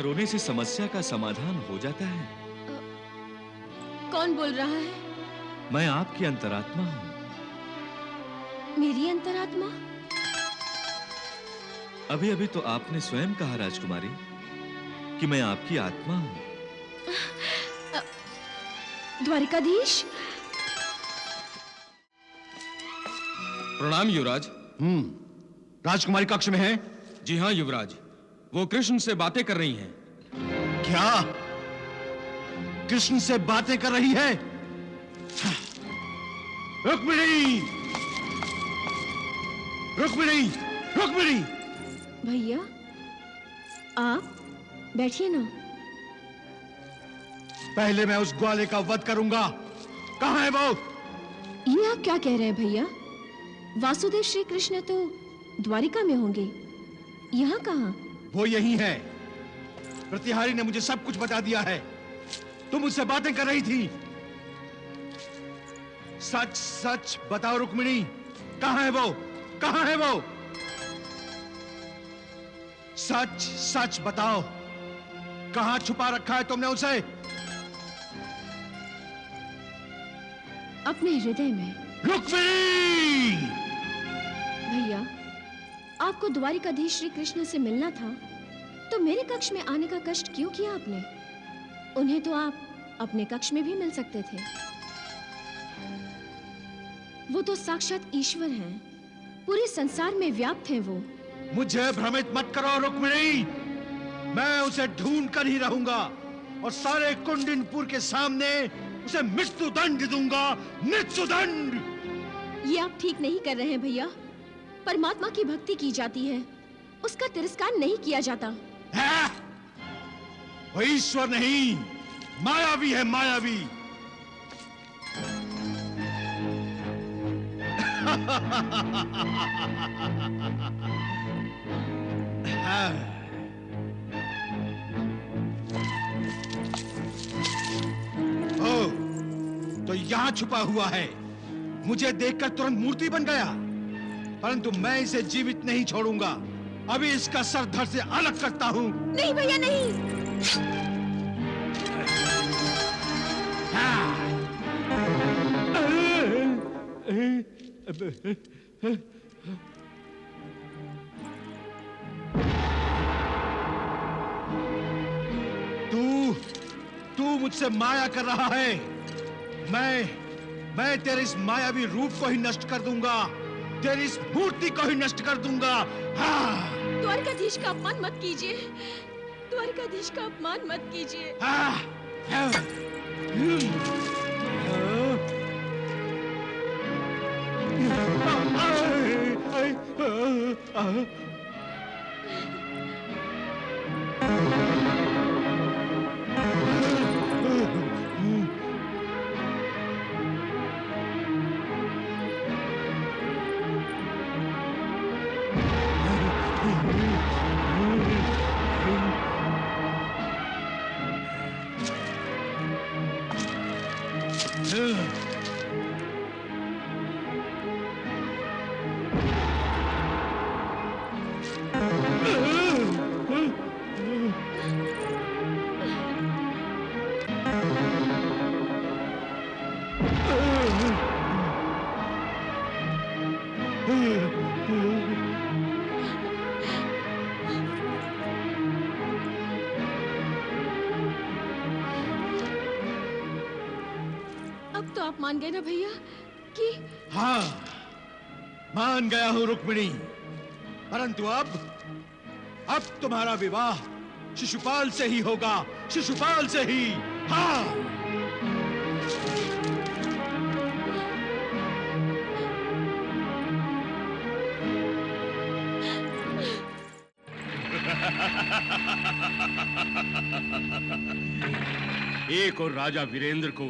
क्या रोने से समस्या का समाधान हो जाता है? कौन बोल रहा है? मैं आपकी अंतरात्मा हूं। मेरी अंतरात्मा? अभी अभी तो आपने स्वयं कहा राजकुमारी कि मैं आपकी आत्मा हूं। द्वारिकाधीश। प्रणाम युवराज। राजकुमारी कक्ष में है? जी हाँ युवराज, वो कृष्ण से बातें कर रही हैं। क्या? कृष्ण से बातें कर रही है? रुक्मिणी! रुक्मिणी! रुक्मिणी! भैया, आप बैठिए ना। पहले मैं उस ग्वाले का वध करूंगा। कहां है वो? ये आप क्या कह रहे हैं भैया? वासुदेव श्री कृष्ण तो द्वारिका में होंगे, यहाँ कहाँ? वो यही है। प्रतिहारी ने मुझे सब कुछ बता दिया है। तुम मुझसे बातें कर रही थी। सच सच बताओ रुक्मिणी, कहां है वो? कहां है वो? सच सच बताओ, कहां छुपा रखा है तुमने उसे? अपने हृदय में। रुक्मिणी! भैया, आपको द्वारिकाधीश श्री कृष्ण से मिलना था तो मेरे कक्ष में आने का कष्ट क्यों किया आपने? उन्हें तो आप अपने कक्ष में भी मिल सकते थे। वो तो साक्षात ईश्वर हैं, पूरे संसार में व्याप्त हैं वो। मुझे भ्रमित मत करो रुक्मिणी। मैं उसे ढूंढ कर ही रहूंगा और सारे कुंडिनपुर के सामने उसे मृत्यु दंड दूंगा। मृत्यु दंड! ये आप ठीक नहीं कर रहे हैं भैया। परमात्मा की भक्ति की जाती है, उसका तिरस्कार नहीं किया जाता। है? वो ईश्वर नहीं, मायावी है, मायावी। ओ, तो यहां छुपा हुआ है। मुझे देखकर तुरंत मूर्ति बन गया, परंतु मैं इसे जीवित नहीं छोड़ूंगा। अभी इसका सर धड़ से अलग करता हूं। नहीं भैया, नहीं। तू मुझसे माया कर रहा है। मैं तेरे इस मायावी रूप को ही नष्ट कर दूंगा, तेरी इस मूर्ति को ही नष्ट कर दूंगा। हाँ। द्वारकाधीश का अपमान मत कीजिए, द्वारकाधीश का अपमान मत कीजिए। अब तो आप मान गए ना भैया कि? हाँ, मान गया हूं रुक्मिणी, परंतु अब तुम्हारा विवाह शिशुपाल से ही होगा, शिशुपाल से ही। हाँ। एक और राजा वीरेंद्र को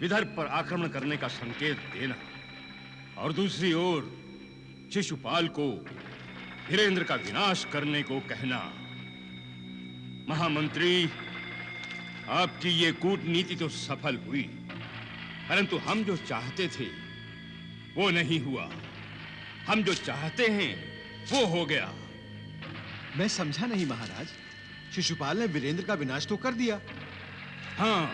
विदर्भ पर आक्रमण करने का संकेत देना और दूसरी ओर शिशुपाल को वीरेंद्र का विनाश करने को कहना। महामंत्री, आपकी ये कूटनीति तो सफल हुई, परंतु हम जो चाहते थे वो नहीं हुआ। हम जो चाहते हैं वो हो गया। मैं समझा नहीं महाराज, शिशुपाल ने वीरेंद्र का विनाश तो कर दिया। हाँ,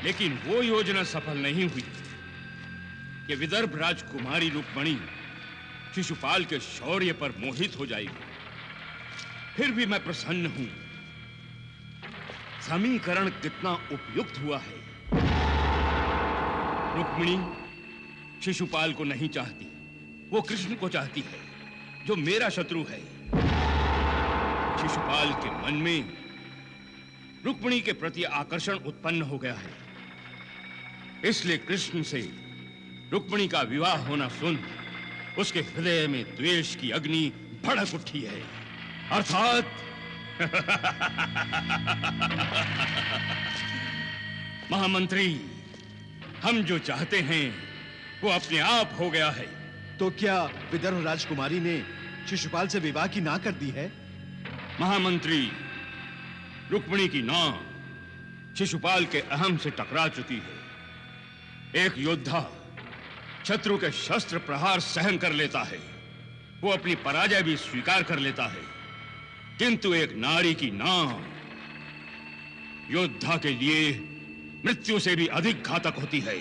लेकिन वो योजना सफल नहीं हुई कि विदर्भ राजकुमारी रुक्मिणी शिशुपाल के शौर्य पर मोहित हो जाएगी। फिर भी मैं प्रसन्न हूं। समीकरण कितना उपयुक्त हुआ है। रुक्मिणी शिशुपाल को नहीं चाहती, वो कृष्ण को चाहती है, जो मेरा शत्रु है। शिशुपाल के मन में रुक्मिणी के प्रति आकर्षण उत्पन्न हो गया है। इसलिए कृष्ण से रुक्मिणी का विवाह होना सुन उसके हृदय में द्वेष की अग्नि भड़क उठी है। अर्थात महामंत्री, हम जो चाहते हैं वो अपने आप हो गया है। तो क्या विदर्भ राजकुमारी ने शिशुपाल से विवाह की ना कर दी है? महामंत्री, रुक्मिणी की नाव शिशुपाल के अहम से टकरा चुकी है। एक योद्धा शत्रु के शस्त्र प्रहार सहन कर लेता है, वो अपनी पराजय भी स्वीकार कर लेता है, किंतु एक नारी की नाव योद्धा के लिए मृत्यु से भी अधिक घातक होती है।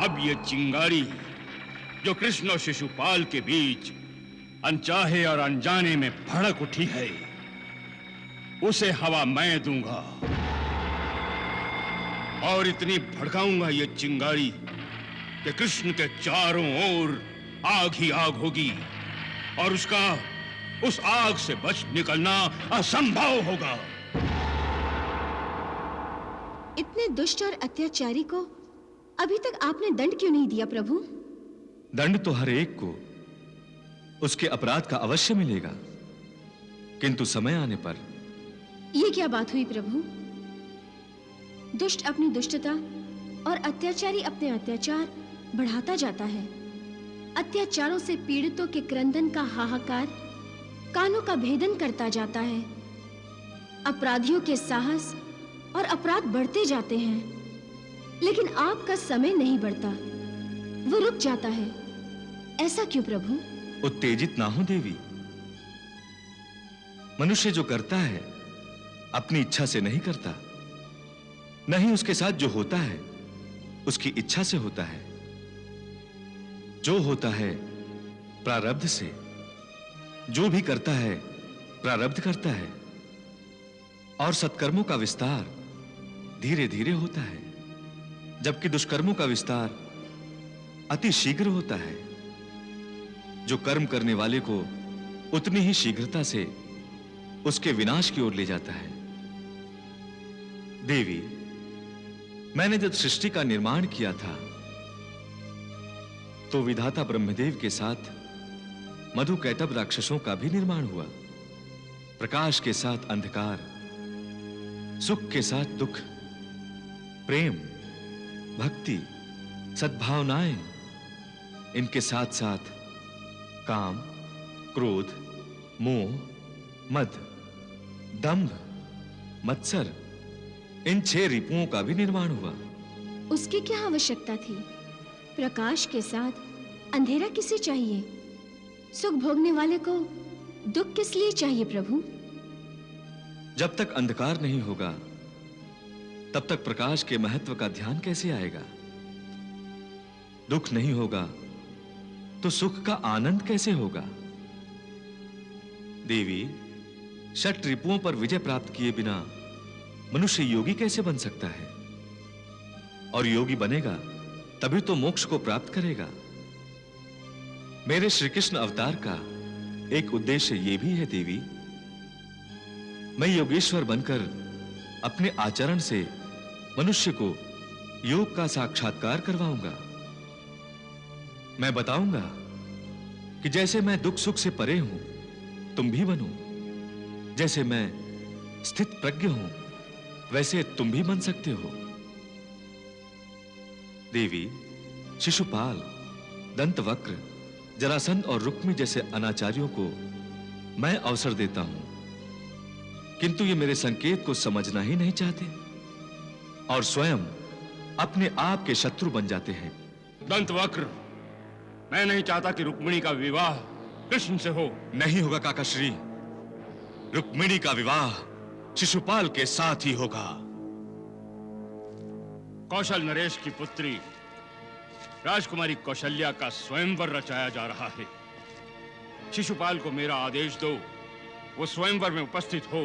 अब ये चिंगारी जो कृष्ण और शिशुपाल के बीच अनचाहे और अनजाने में भड़क उठी है, उसे हवा मैं दूंगा और इतनी भड़काऊंगा ये चिंगारी कि कृष्ण के चारों ओर आग ही आग होगी और उस आग से बच निकलना असंभव होगा। इतने दुष्ट और अत्याचारी को अभी तक आपने दंड क्यों नहीं दिया प्रभु? दंड तो हर एक को उसके अपराध का अवश्य मिलेगा, किंतु समय आने पर। ये क्या बात हुई प्रभु? दुष्ट अपनी दुष्टता और अत्याचारी अपने अत्याचार बढ़ाता जाता है। अत्याचारों से पीड़ितों के क्रंदन का हाहाकार कानों का भेदन करता जाता है। अपराधियों के साहस और अपराध बढ़ते जाते हैं, लेकिन आपका समय नहीं बढ़ता, वो रुक जाता है। ऐसा क्यों प्रभु? उत्तेजित ना हो देवी। मनुष्य जो करता है अपनी इच्छा से नहीं करता, नहीं उसके साथ जो होता है उसकी इच्छा से होता है। जो होता है प्रारब्ध से, जो भी करता है प्रारब्ध करता है, और सत्कर्मों का विस्तार धीरे धीरे होता है, जबकि दुष्कर्मों का विस्तार अति शीघ्र होता है। जो कर्म करने वाले को उतनी ही शीघ्रता से उसके विनाश की ओर ले जाता है। देवी, मैंने जब सृष्टि का निर्माण किया था तो विधाता ब्रह्मदेव के साथ मधु कैटभ राक्षसों का भी निर्माण हुआ। प्रकाश के साथ अंधकार, सुख के साथ दुख, प्रेम, भक्ति, सद्भावनाएं, इनके साथ साथ काम, क्रोध, मोह, मद, दंभ, मत्सर, इन 6 रिपुओं का भी निर्माण हुआ। उसकी क्या आवश्यकता थी? प्रकाश के साथ अंधेरा किसे चाहिए? सुख भोगने वाले को दुख किस लिए चाहिए प्रभु? जब तक अंधकार नहीं होगा तब तक प्रकाश के महत्व का ध्यान कैसे आएगा? दुख नहीं होगा तो सुख का आनंद कैसे होगा? देवी, षट रिपुओं पर विजय प्राप्त किए बिना मनुष्य योगी कैसे बन सकता है? और योगी बनेगा तभी तो मोक्ष को प्राप्त करेगा। मेरे श्री कृष्ण अवतार का एक उद्देश्य यह भी है देवी, मैं योगेश्वर बनकर अपने आचरण से मनुष्य को योग का साक्षात्कार करवाऊंगा। मैं बताऊंगा कि जैसे मैं दुख सुख से परे हूं, तुम भी बनो। जैसे मैं स्थित प्रज्ञ हूं, वैसे तुम भी बन सकते हो। देवी, शिशुपाल, दंतवक्र, जरासंध और रुक्मी जैसे अनाचारियों को मैं अवसर देता हूं, किंतु ये मेरे संकेत को समझना ही नहीं चाहते और स्वयं अपने आप के शत्रु बन जाते हैं। दंतवक्र, मैं नहीं चाहता कि रुक्मिणी का विवाह कृष्ण से हो। नहीं होगा काकाश्री। रुक्मिणी का विवाह शिशुपाल के साथ ही होगा। कौशल नरेश की पुत्री राजकुमारी कौशल्या का स्वयंवर रचाया जा रहा है। शिशुपाल को मेरा आदेश दो, वो स्वयंवर में उपस्थित हो।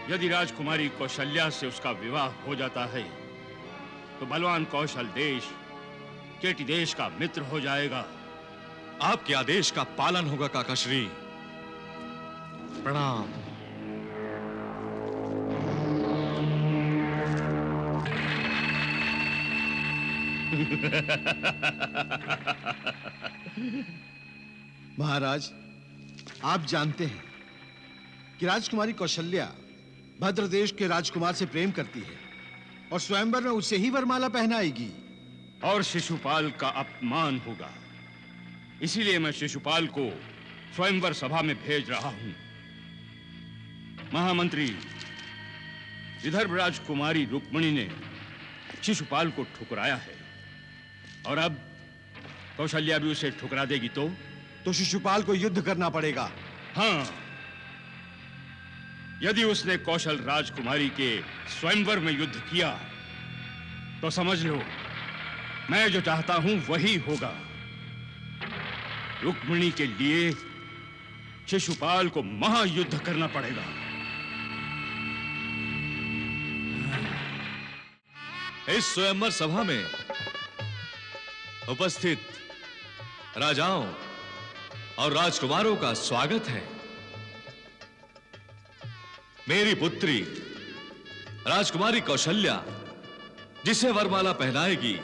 यदि राजकुमारी कौशल्या से उसका विवाह हो जाता है तो बलवान कौशल देश केटी देश का मित्र हो जाएगा। आपके आदेश का पालन होगा काकाश्री। प्रणाम। महाराज, आप जानते हैं कि राजकुमारी कौशल्या भद्र देश के राजकुमार से प्रेम करती है और स्वयंवर में उसे ही वरमाला पहनाएगी। और शिशुपाल का अपमान होगा। इसीलिए मैं शिशुपाल को स्वयंवर सभा में भेज रहा हूं। महामंत्री, विदर्भ राजकुमारी रुक्मिणी ने शिशुपाल को ठुकराया है और अब कौशल्या भी उसे ठुकरा देगी तो शिशुपाल को युद्ध करना पड़ेगा। हाँ, यदि उसने कौशल राजकुमारी के स्वयंवर में युद्ध किया तो समझ लो मैं जो चाहता हूं वही होगा। रुक्मिणी के लिए शिशुपाल को महायुद्ध करना पड़ेगा। इस स्वयंवर सभा में उपस्थित राजाओं और राजकुमारों का स्वागत है। मेरी पुत्री राजकुमारी कौशल्या जिसे वरमाला पहनाएगी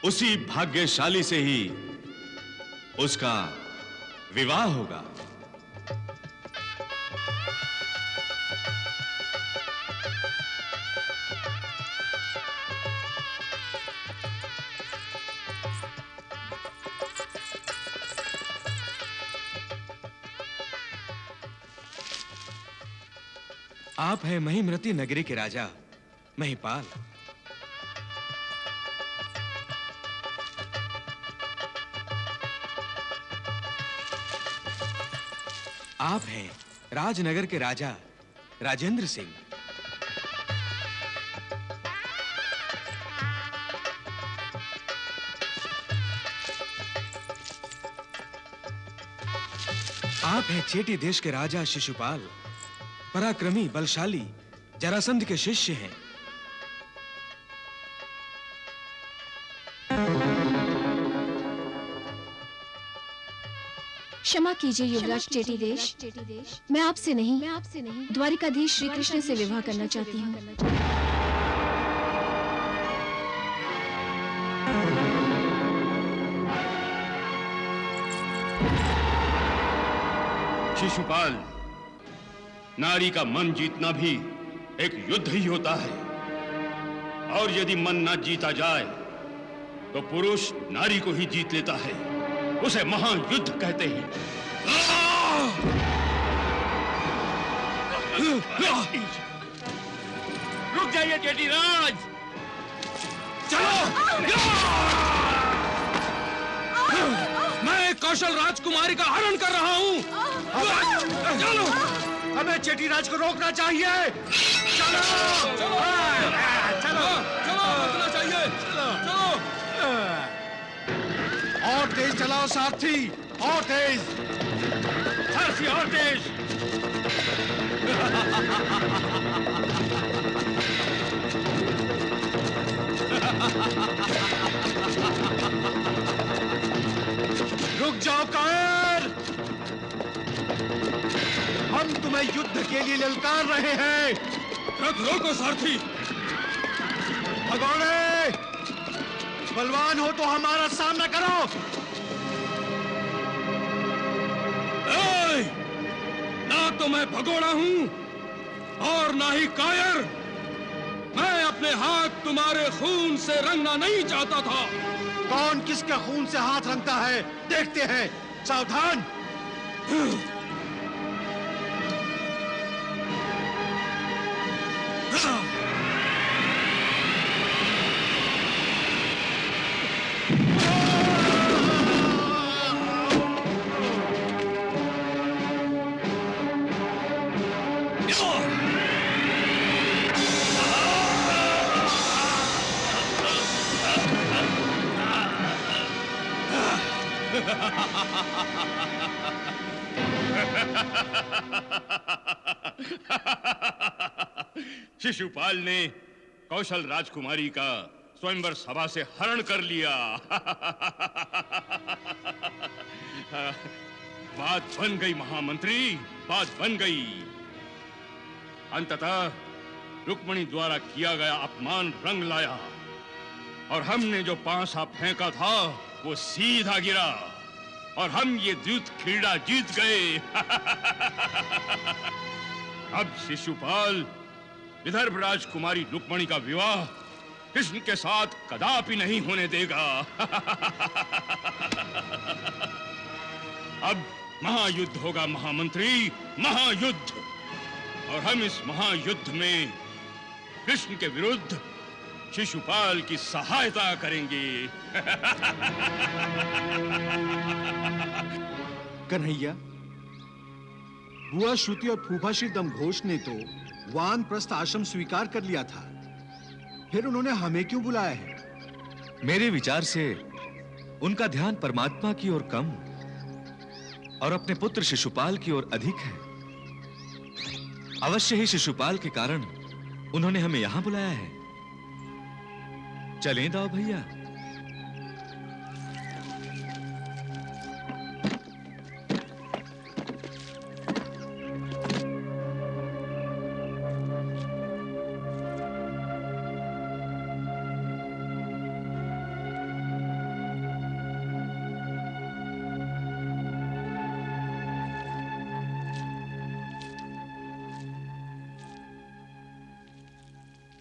उसी भाग्यशाली से ही उसका विवाह होगा। आप हैं महिमृति नगरी के राजा महिपाल। आप हैं राजनगर के राजा राजेंद्र सिंह। आप हैं चेटी देश के राजा शिशुपाल, पराक्रमी बलशाली जरासंध के शिष्य हैं। क्षमा कीजिए युवराज चेटी देश, मैं आपसे नहीं द्वारिकाधीश श्री कृष्ण से विवाह करना चाहती हूँ। शिशुपाल, नारी का मन जीतना भी एक युद्ध ही होता है और यदि मन ना जीता जाए तो पुरुष नारी को ही जीत लेता है। उसे महायुद्ध कहते हैं। रुक जाइए जेठीराज, चलो! मैं कौशल राजकुमारी का हरण कर रहा हूं। चलो! हमें चेटीराज को रोकना चाहिए। चलो चलो! चलो! चलो! रोकना चाहिए। चलो! और तेज चलाओ सारथी, और तेज। सारथी और तेज। रुक जाओ कायर, हम तुम्हें युद्ध के लिए ललकार रहे हैं। रथ रोको सारथी। भगोड़े, बलवान हो तो हमारा सामना करो। ए! ना तो मैं भगोड़ा हूं और ना ही कायर। मैं अपने हाथ तुम्हारे खून से रंगना नहीं चाहता था। कौन किसके खून से हाथ रंगता है देखते हैं। सावधान। शिशुपाल ने कौशल राजकुमारी का स्वयंवर सभा से हरण कर लिया। बात बन गई महामंत्री, बात बन गई। अंततः रुक्मिणी द्वारा किया गया अपमान रंग लाया और हमने जो पांसा फेंका था वो सीधा गिरा और हम ये द्यूत क्रीड़ा जीत गए। अब शिशुपाल विदर्भ राजकुमारी रुक्मिणी का विवाह कृष्ण के साथ कदापि नहीं होने देगा। अब महायुद्ध होगा महामंत्री, महायुद्ध। और हम इस महायुद्ध में कृष्ण के विरुद्ध शिशुपाल की सहायता करेंगे। कन्हैया, बुआ श्रुति और फूफा श्री दमघोष ने तो वानप्रस्थ आश्रम स्वीकार कर लिया था, फिर उन्होंने हमें क्यों बुलाया है? मेरे विचार से उनका ध्यान परमात्मा की ओर कम और अपने पुत्र शिशुपाल की ओर अधिक है। अवश्य ही शिशुपाल के कारण उन्होंने हमें यहां बुलाया है। चलें दाऊ भैया।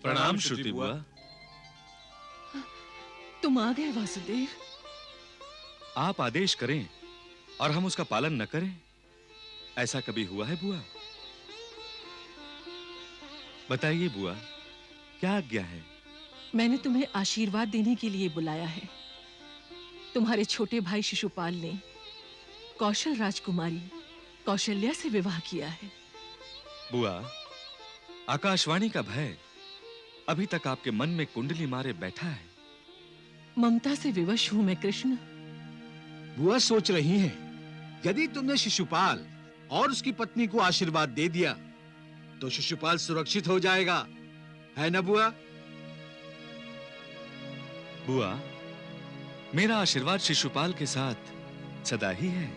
प्रणाम श्रुति बुआ। तुम आ गए वासुदेव। आप आदेश करें और हम उसका पालन न करें, ऐसा कभी हुआ है बुआ? बताइए बुआ, क्या आज्ञा है? मैंने तुम्हें आशीर्वाद देने के लिए बुलाया है। तुम्हारे छोटे भाई शिशुपाल ने कौशल राजकुमारी कौशल्या से विवाह किया है। बुआ, आकाशवाणी का भय अभी तक आपके मन में कुंडली मारे बैठा है। ममता से विवश हूं मैं कृष्ण। बुआ सोच रही हैं, यदि तुमने शिशुपाल और उसकी पत्नी को आशीर्वाद दे दिया तो शिशुपाल सुरक्षित हो जाएगा, है ना बुआ? बुआ, मेरा आशीर्वाद शिशुपाल के साथ सदा ही है।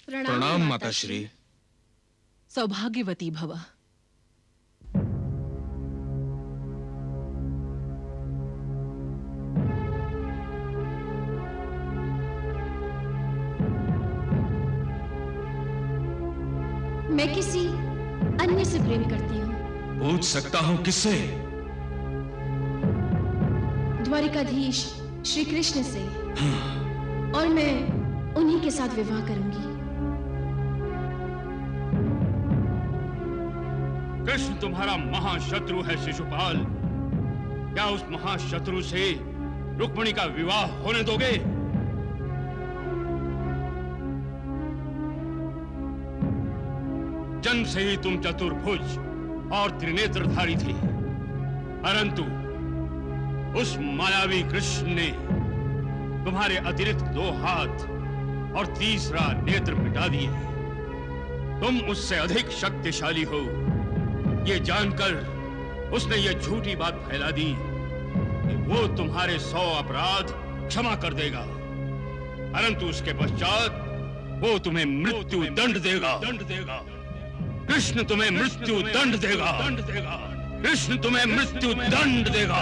प्रणाम माताश्री। सौभाग्यवती भव। मैं किसी अन्य से प्रेम करती हूँ। पूछ सकता हूं किससे? द्वारिकाधीश श्री कृष्ण से। और मैं उन्हीं के साथ विवाह करूंगी। कृष्ण तुम्हारा महाशत्रु है शिशुपाल। क्या उस महाशत्रु से रुक्मिणी का विवाह होने दोगे? जन्म से ही तुम चतुर्भुज और त्रिनेत्रधारी थे, परंतु उस मायावी कृष्ण ने तुम्हारे अतिरिक्त 2 हाथ और तीसरा नेत्र मिटा दिए। तुम उससे अधिक शक्तिशाली हो, ये जानकर उसने ये झूठी बात फैला दी कि वो तुम्हारे 100 अपराध क्षमा कर देगा, परंतु उसके पश्चात वो तुम्हें मृत्यु दंड देगा। कृष्ण तुम्हें मृत्यु दंड देगा। कृष्ण तुम्हें मृत्यु दंड देगा।